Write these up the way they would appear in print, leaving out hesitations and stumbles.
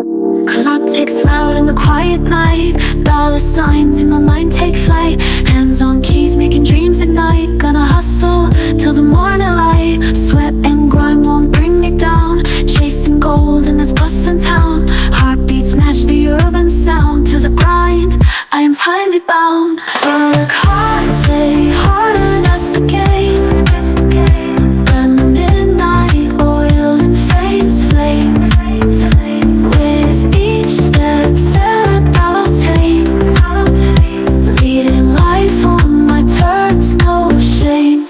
Clock ticks loud in the quiet night. Dollar signs in my mind take flight. Hands on keys making dreams ignite. Gonna hustle till the morning light. Sweat and grime won't bring me down. Chasing gold in this bustling town. Heartbeats match the urban sound. To the grind, I am tightly bound. Work hard, play harder, that's the game. Burn the midnight oil in flames flame. With each step there a doubt I'll take. Leading life on my terms, no shame.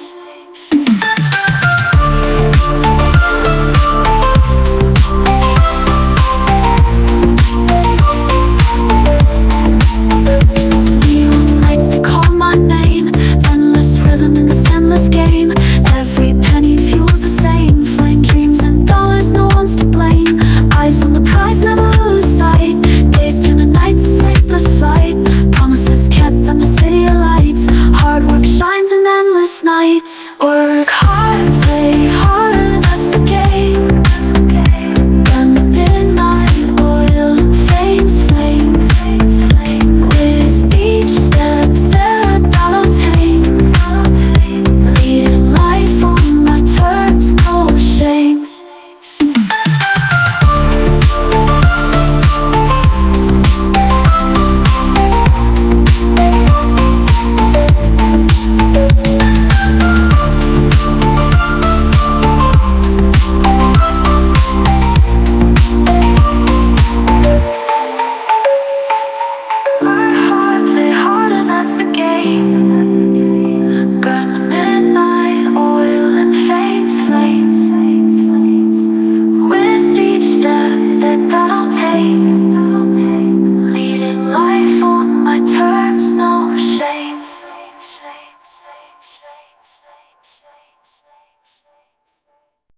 Neon lights, they call my name. Endless rhythm in this endless game. Every penny fuels the same. Flame dreams and dollars, no one's to blame. Eyes on the prize, never lose sight. Days turn to nights, a sleepless flight. Promises kept under city lights. Hard work shines in endless nights. Work hard,